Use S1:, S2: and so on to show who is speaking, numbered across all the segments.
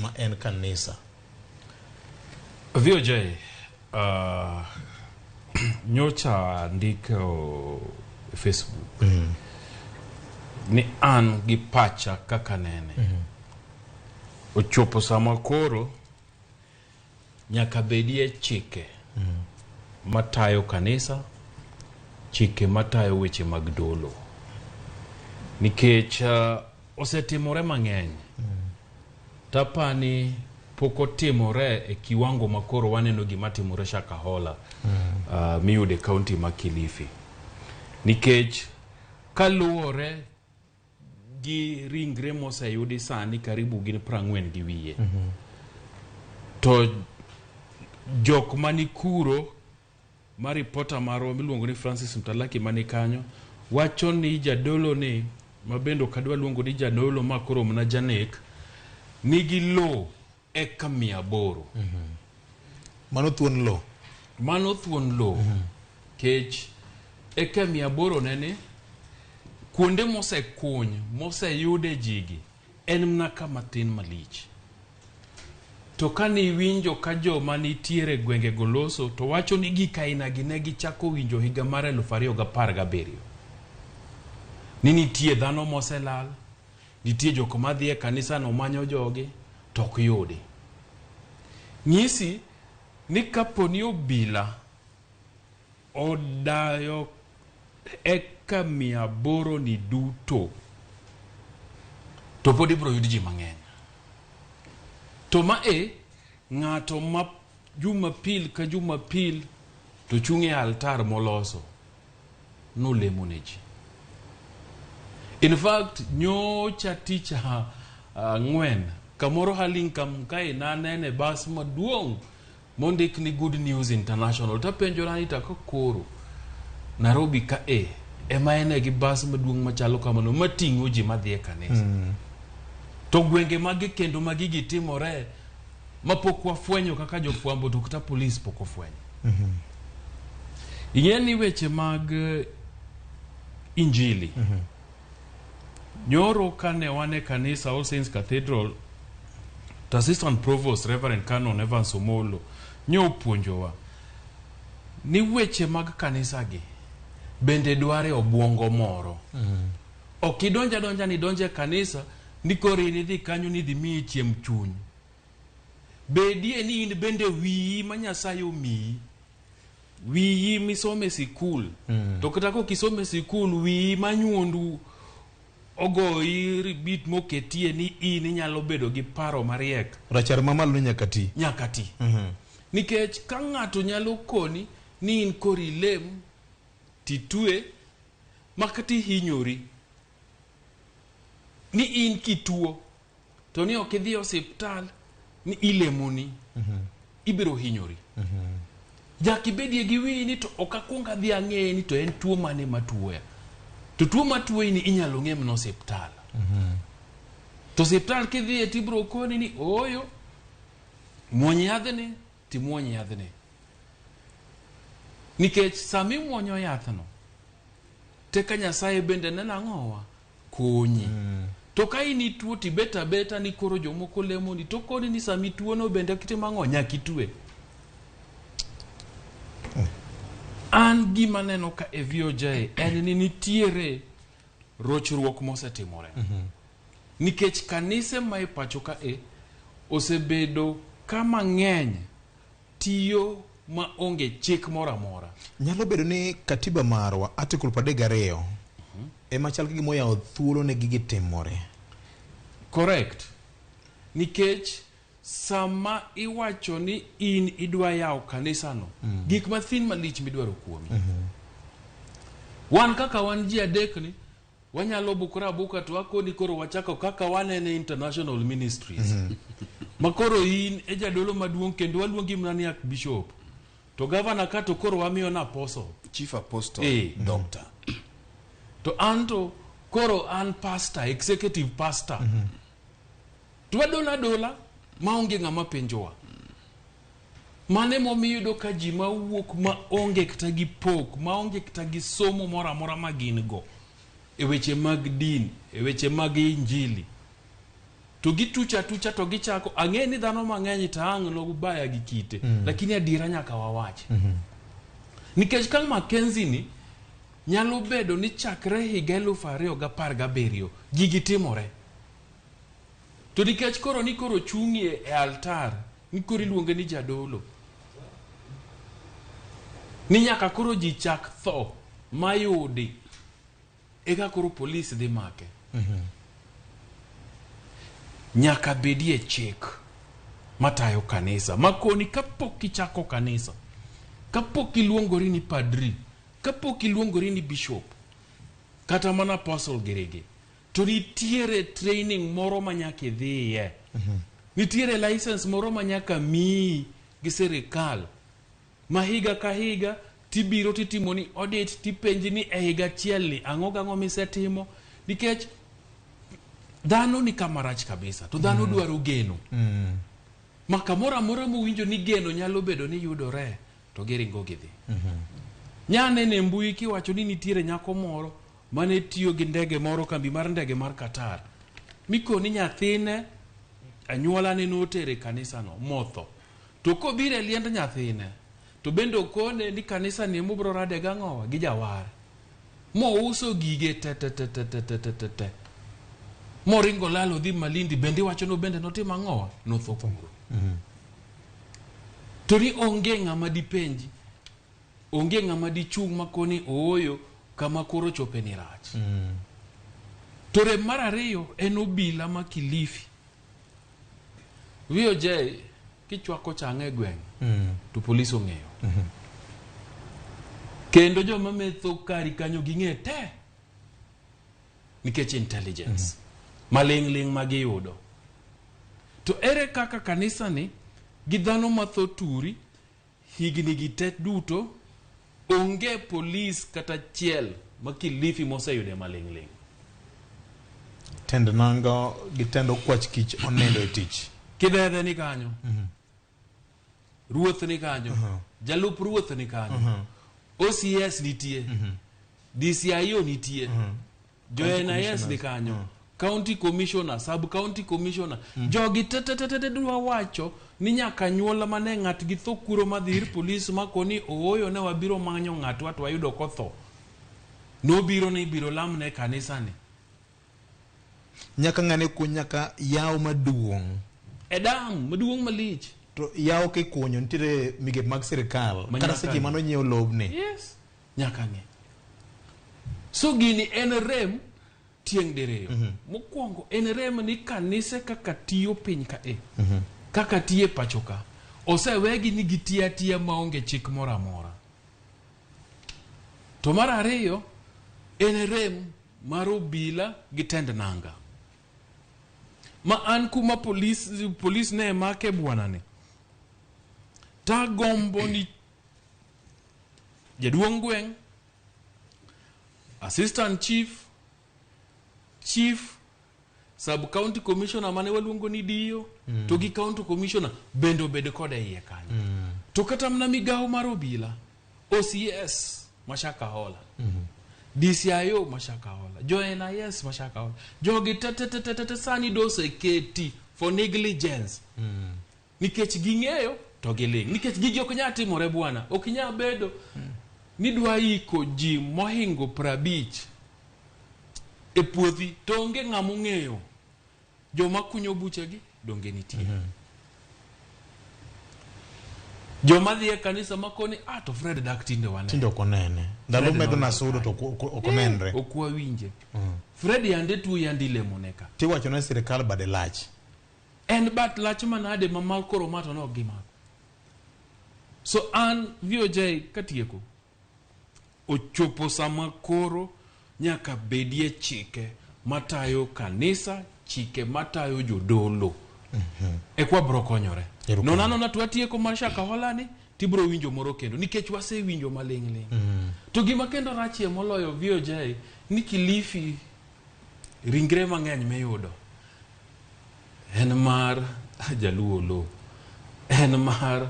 S1: ma en kanisa.
S2: VOJ nyocha ndiko Facebook ni an gi pacha kaka nene ochopo sama koro nyaka bedie chike matayo kanisa, chike matayo weche mag dolo, nikech osetimore mang'eny tapani poko timore e kiwango makoro waneno gima timore Shakahola miyude county ma Kilifi, nikech kaluore gi ringre moseyudi sani karibu gin 40 gi wiye to jok mani kuro ma reporter maro miluongo ni Francis Mtalaki mani kanyo wacho ni jadolo ni mabendo kadwa luongo ni jadolo makoro mna janek nigi lo eka 800
S1: mano thuon lo
S2: kech eka 800 nene kuonde mosekuny moseyude jigi en mna kama tin malich. To kani winjo ka jo manitiere gwenge goloso to wacho ni gika ina ginegi chako winjo higa mar 2017 ni nitie dhano moselal, nitie jok madhi e kanisa no manyo joge to ok yudi. Nyisi ni kaponi obila odayo eka 800 ni duto to podi bro yudi ji mang'eny. To ng'ato ma Jumapil ka Jumapil to chunge altar moloso no lemo ne ji. In fact nyocha ticha ng'wen kamoro halingam kai nanene bas maduong' mondik ni Good News International tapenjo rani takokoro Nairobi ka ema ene gi bas maduong' machalo kamano mating'o ji madhi e kanisa. To gwenge magi kendo magi gitimore mapok wafwenyo kaka jofwambo to kata polis pok ofwenyo. Ing'eni weche mag injili. Nyoro kane wane kanisa All Saints Cathedral, the Assistant Provost Reverend Canon Evans Omolo nyo puonjowa ni weche mag kanisa gi bende dware obwongo moro. Okidonja ni donje kanisa nikori ni dhi kanyo ni dhi mi chiem chuny. Bedie ni in bende wi ma Nyasaye omi wi misome sikul to kata ko kisome sikul wi manyuondu ogoyi bit moketie ni in nyalo bedo gi paro mariek
S1: rachar mamalo nyaka ti
S2: nikech ka ng'ato nyalo koni ni in kori lem titue makati hinyori ni in kituo to ni okidhi hospital ni ilemoni ibiro hinyori. Jakibedie gi wi ni to okakunga dhi ang'e ni to en tuo mane matuoya. To tuo matuoyi ni inyalo ng'em no hospital. To hospital kidhi tibro koni ni oyo muonyo yadhne ti muonyo yadhne. Nikech sami muonyo yathno teka Nyasaye bende nena ng'owa konyi. To ka ini tuo ti beta ni koro jomoko lemo ni to koni ni sami tuo no bende kitema ng'onya kitue. An gima neno ka VOJ en ni nitiere rochruok mosetimore. Nikech kanise ma e pacho ka osebedo kama ng'eny tiyo ma onge chik mora mora.
S1: Nyalo bedo ni katiba marwa article 32 ema chal gi moya thuolo ne gigi timore.
S2: Correct. Nikech sama iwacho ni in idwa yawo kanisa no gik mathin malich midwaro kuomi. Wan kaka wan ji adek ni wanyalo bukra buka to akoni koro wachako kaka wanene international ministries. Makoro in e jadolo maduong' kendo waluongi mnani ak bishop. To governor ka to koro wamiyo na apostle,
S3: chief apostle, doctor.
S2: To anto koro an pastor, executive pastor. Dola maonge ng'ama penjowa. Mane momiyudo ka ji mawuok maonge kata gi pok, maonge kata gi somo mora mora magin go e weche mag din, e weche mag injili. to gitucha to gichako ang'e ni dhano mang'eny tang' no baya gi kite lakini adira nyaka wawachi nikech kang Mackenzie ni nyalo bedo ni chakre higa 2017 gigi timore to nikech koro ni koro chung'ie e altar ni koro iluonge ni jadolo ni nyaka koro ji chak tho mayudi eka koro polis dhi make nyaka bedie chik matayo kanisa makoni kapok ichako kanisa, kapok iluongori ni padri, kapok iluongori ni bishop kata mana apostle gerege, to nitiere training moro manyaka idhiye. Nitiere license moro manyaka mii gi sirikal ma higa ka higa tibiro titimo ni audit, tipenji ni e higa achiel ni ang'o misetimo, nikech dhano ni kamarach kabisa to dhano dwaro geno. Ma kamoro amora mowinjo ni geno nyalo bedo ni yudore to giringo gidhi. Nyane ne mbui kiwacho ni nitiere nyako moro mane tiyo gi ndege moro, kambi mar ndege mar Qatar, mikoni nyathine anyuola ne notere kanisa no motho, to kobire liend nyathine to bendo kone ni kanisa ni mubro rade gang'owa gi jawar mo uso gige te moringo lalo dhi Malindi, bende wacho no bende notima ng'owa notho kongro. To ni onge ng'ama dipenji, onge ng'ama dichung' makoni ooyo kama koro chope ni rach. To rem mar ariyo en obila ma Kilifi. VOJ kichwako chang'e gweng' to polis ong'eyo. Kendo joma metho kari kanyo ging'e te nikech intelligence maling' magiyudo. To ere kaka kanisa ni gi dhano matho turi higni gi tet duto onge polis kata chiel ma Kilifi moseyude maling'.
S1: Tend nango gitendo kwach kich onendo e tich.
S2: Kidedhe ni kanyo. Ruoth ni kanyo. Jalup ruoth ni kanyo. OCS nitie. DCIO nitie. JNIS ni kanyo. County Commissioner, Sub County Commissioner. Jogi tete dwa wacho ni nyaka nyuola mane ng'at gi tho kuro madhir polis makoni ooyo ne wabiro manyo ng'at wat wayudo kotho. No biro ni biro lamne kanisa ni.
S1: Nyaka ng'ane ko nyaka yaw maduong'.
S2: Edam maduong' malich.
S1: To yaw ke konyo nitire migep mag sirikal kata seche mano nyiew lobne.
S2: Yes. Nyaka ng'e. So gini en rem tieng' diriyo. Mokwongo en rem ni kanise kaka tiyo piny ka kaka tiye pachoka osewegi ni gitiya maonge chik moro amora. To mar ariyo en rem mar obila gi tend nanga. Ma an kuma polis ne make bwana ni, ta gombo ni jaduong' gweng', assistant chief, sub county commissioner mane waluongo ni Dio, to gi county commissioner bendo bede kode iye kanyo. To kata mna migawo mar obila, OCS mashaka hola, DCIO mashaka hola, JNIS mashaka hola. Jogi tete sani dose keti for negligence. Nikech ging'eyo to giling'. Nikech gigi ok nya timore bwana. Ok nya bedo ni dwa iko ji mohingo 50 e puothi to onge ng'amo ng'eyo joma kunyo buchegi donge nitie. Joma dhie kanisa makoni to Fred dak tinde wane.
S1: Tinde okonene. Ndalo medo na sudo to okonenre.
S2: Okwa winje. Fred yande tu yandi lemoneka.
S1: Ti wacho na sirikal bade lach.
S2: En bat lach manade mamal koro mato no gima. So an VOJ katieko. Ochopo sama koro nyaka bedie chike matayo kanisa, chike matayo jodolo. Ekwa bro konyore. Nonano na tuatieko mashaka holani tibro winjo moro kendo nikech wase winjo maling'. To gima kendo rachie moloyo VOJ ni Kilifi ringre mang'eny meyudo en mar jaluo lo, en mar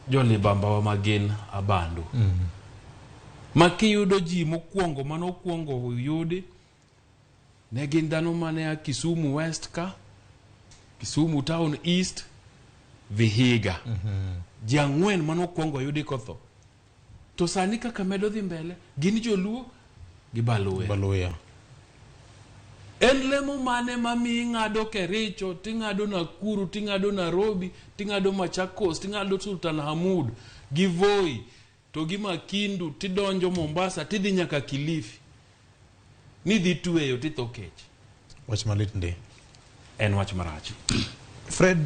S2: jolibamba wa magin abandu. Makiyudo ji mokwongo manokwongo yudi ne gin dhano mane a Kisumu West ka Kisumu Town East, Vihiga. Ji ang'wen manokwongo yudi kotho. To sani kaka medo dhi mbele, gin joluo gi Baluya. En lemo mane mami ng'ado Kericho, ting'ado Nakuru, ting'ado Nairobi, ting'ado Machakos, ting'ado Sultan Hamud, gi Voi, to gi Makindu, tidonjo Mombasa, tidhi nyaka Kilifi. Nidhi tueyo titho kech.
S1: Wach malit ndi.
S2: En wach marach.
S1: Fred,